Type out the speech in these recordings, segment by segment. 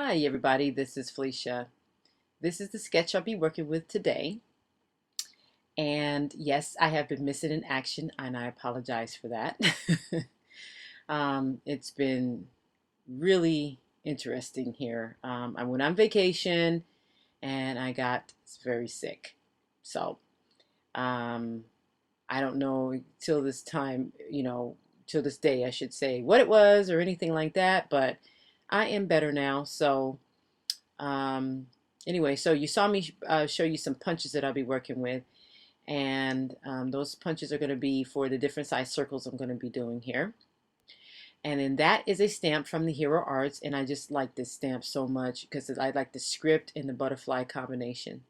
Hi everybody, this is Felicia. This is the sketch I'll be working with today. And yes, I have been missing in action and I apologize for that. It's been really interesting here. I went on vacation and I got very sick. So um, I don't know till this time, till this day, I should say, what it was or anything like that, but I am better now. So Um, anyway, so you saw me show you some punches that I'll be working with, and those punches are going to be for the different size circles I'm going to be doing here. And then that is a stamp from the Hero Arts, and I just like this stamp so much because I like the script and the butterfly combination.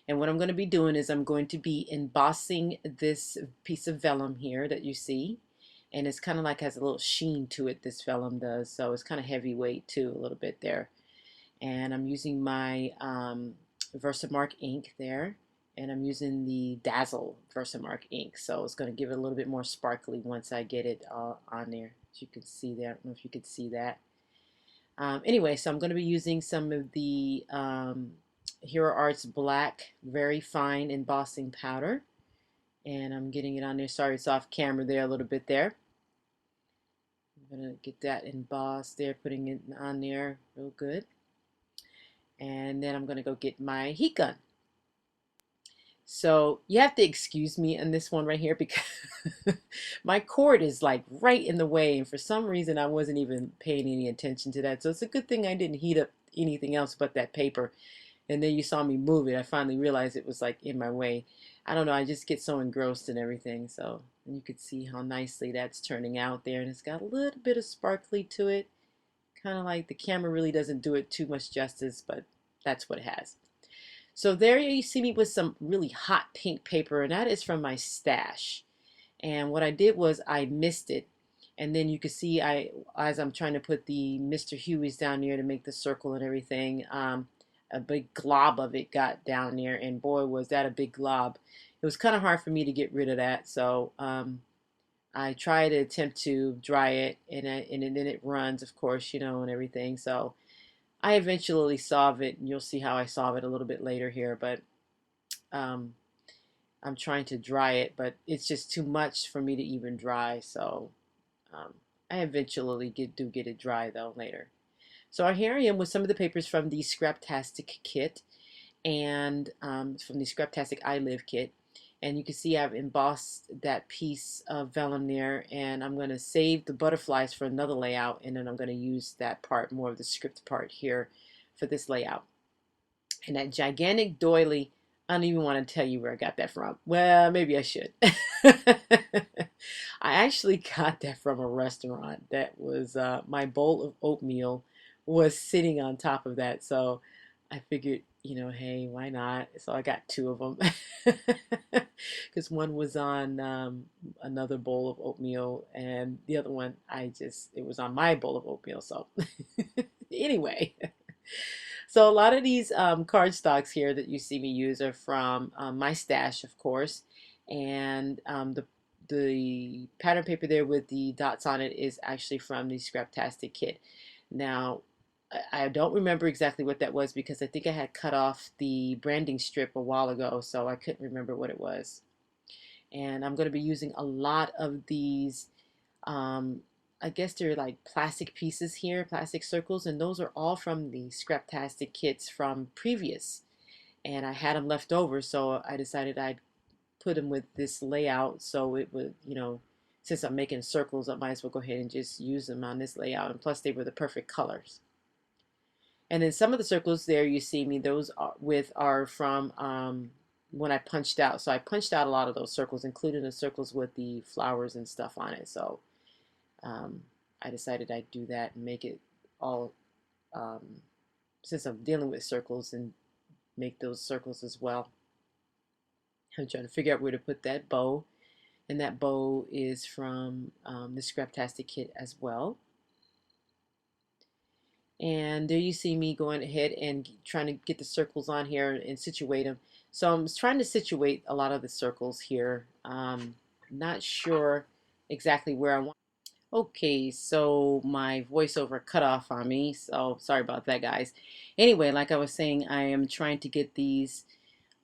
And what I'm going to be doing is I'm going to be embossing this piece of vellum here that you see. And it's kind of like has a little sheen to it, this vellum does. So it's kind of heavyweight too, a little bit there. And I'm using my Versamark ink there, and I'm using the Dazzle Versamark ink, so it's going to give it a little bit more sparkly once I get it on there. As you can see there, I don't know if you could see that. Anyway, so I'm going to be using some of the Hero Arts black very fine embossing powder, and I'm getting it on there. Sorry, it's off camera there a little bit there. I'm going to get that embossed there, putting it on there real good. And then I'm going to go get my heat gun. So you have to excuse me on this one right here because my cord is like right in the way, and for some reason I wasn't even paying any attention to that. So it's a good thing I didn't heat up anything else but that paper. And then you saw me move it. I finally realized it was like in my way. I don't know, I just get so engrossed in everything. So and you could see how nicely that's turning out there, and it's got a little bit of sparkly to it. Kind of like the camera really doesn't do it too much justice, but that's what it has. So there you see me with some really hot pink paper, and that is from my stash. And what I did was I mist it, and then you can see as I'm trying to put the Mr. Huey's down there to make the circle and everything, a big glob of it got down there, and boy was that a big glob. It was kind of hard for me to get rid of that, so I try to attempt to dry it, and then it runs, of course, and everything. So I eventually solve it, and you'll see how I solve it a little bit later here. But um, I'm trying to dry it, but it's just too much for me to even dry. So um, I eventually do get it dry though later. So here I am with some of the papers from the Scraptastic kit and from the Scraptastic I Live kit. And you can see I've embossed that piece of vellum there, and I'm going to save the butterflies for another layout, and then I'm going to use that part, more of the script part here for this layout. And that gigantic doily, I don't even want to tell you where I got that from. Well, maybe I should. I actually got that from a restaurant. That was my bowl of oatmeal was sitting on top of that, so I figured, hey, why not? So I got two of them because one was on another bowl of oatmeal, and the other one, it was on my bowl of oatmeal. So anyway, so a lot of these card stocks here that you see me use are from my stash, of course, and the pattern paper there with the dots on it is actually from the Scraptastic kit. Now, I don't remember exactly what that was because I think I had cut off the branding strip a while ago, so I couldn't remember what it was. And I'm going to be using a lot of these, um, I guess they're like plastic pieces here, plastic circles, and those are all from the Scraptastic kits from previous. And I had them left over, so I decided I'd put them with this layout so it would, since I'm making circles, I might as well go ahead and just use them on this layout. And plus, they were the perfect colors. And then some of the circles there you see me, those are from when I punched out. So I punched out a lot of those circles, including the circles with the flowers and stuff on it. So um, I decided I'd do that and make it all, um, since I'm dealing with circles, and make those circles as well. I'm trying to figure out where to put that bow. And that bow is from the Scraptastic kit as well. And there you see me going ahead and trying to get the circles on here and situate them. So I'm trying to situate a lot of the circles here. Not sure exactly where I want. Okay, so my voiceover cut off on me, so sorry about that, guys. Anyway, like I was saying, I am trying to get these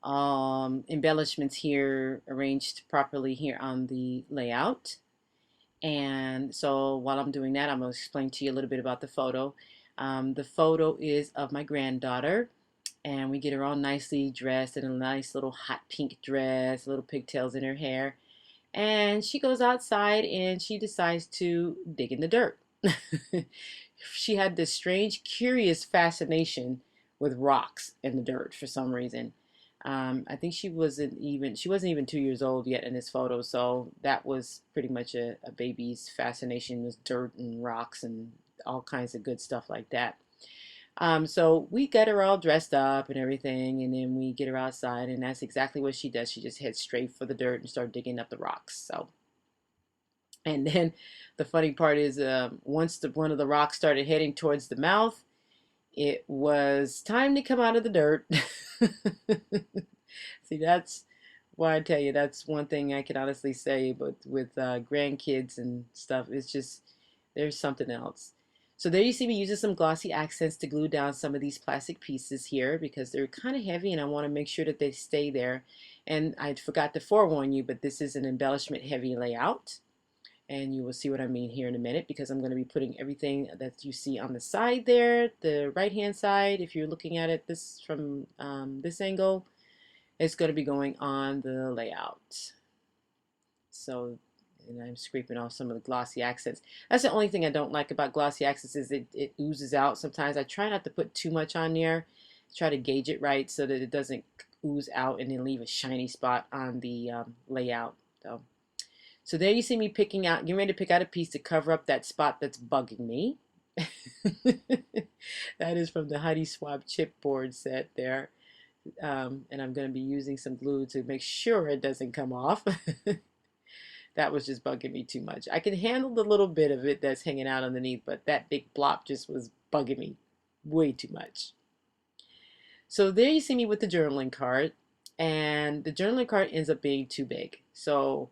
embellishments here arranged properly here on the layout. And so while I'm doing that, I'm going to explain to you a little bit about the photo. The photo is of my granddaughter, and we get her all nicely dressed in a nice little hot pink dress, little pigtails in her hair. And she goes outside and she decides to dig in the dirt. She had this strange, curious fascination with rocks in the dirt for some reason. I think she wasn't even 2 years old yet in this photo, so that was pretty much a baby's fascination with dirt and rocks and all kinds of good stuff like that. So we get her all dressed up and everything, and then we get her outside, and that's exactly what she does. She just heads straight for the dirt and start digging up the rocks. So, and then the funny part is, once one of the rocks started heading towards the mouth, it was time to come out of the dirt. See, that's why I tell you that's one thing I can honestly say, but with grandkids and stuff, it's just there's something else. So there you see me using some glossy accents to glue down some of these plastic pieces here because they're kind of heavy and I want to make sure that they stay there. And I forgot to forewarn you, but this is an embellishment heavy layout. And you will see what I mean here in a minute because I'm going to be putting everything that you see on the side there, the right hand side, if you're looking at it this from this angle, it's going to be going on the layout. So, and I'm scraping off some of the glossy accents. That's the only thing I don't like about glossy accents is it oozes out sometimes. I try not to put too much on there. Try to gauge it right so that it doesn't ooze out and then leave a shiny spot on the layout. So there you see me getting ready to pick out a piece to cover up that spot that's bugging me. That is from the Honey Swab chipboard set there. And I'm going to be using some glue to make sure it doesn't come off. That was just bugging me too much. I can handle the little bit of it that's hanging out underneath, but that big blob just was bugging me way too much. So there you see me with the journaling card, and the journaling card ends up being too big. So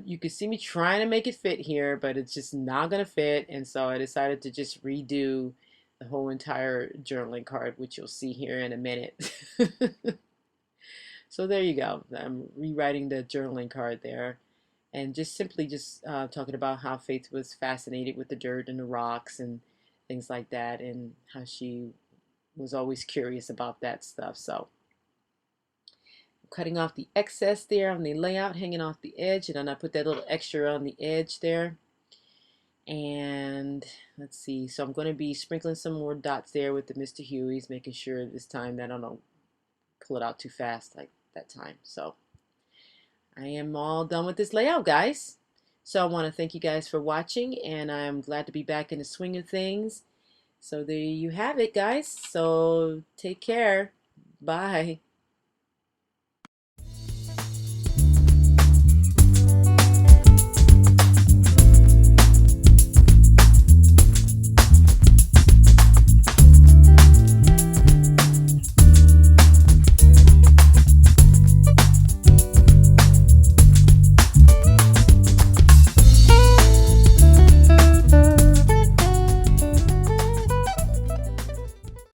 you can see me trying to make it fit here, but it's just not going to fit, and so I decided to just redo the whole entire journaling card, which you'll see here in a minute. So there you go. I'm rewriting the journaling card there and just simply just talking about how Faith was fascinated with the dirt and the rocks and things like that, and how she was always curious about that stuff. So I'm cutting off the excess there on the layout, hanging off the edge, and then I put that little extra on the edge there. And let's see, so I'm going to be sprinkling some more dots there with the Mr. Huey's, making sure this time that I don't pull it out too fast like that time. So I am all done with this layout, guys. So I want to thank you guys for watching, and I'm glad to be back in the swing of things. So there you have it, guys. So take care. Bye.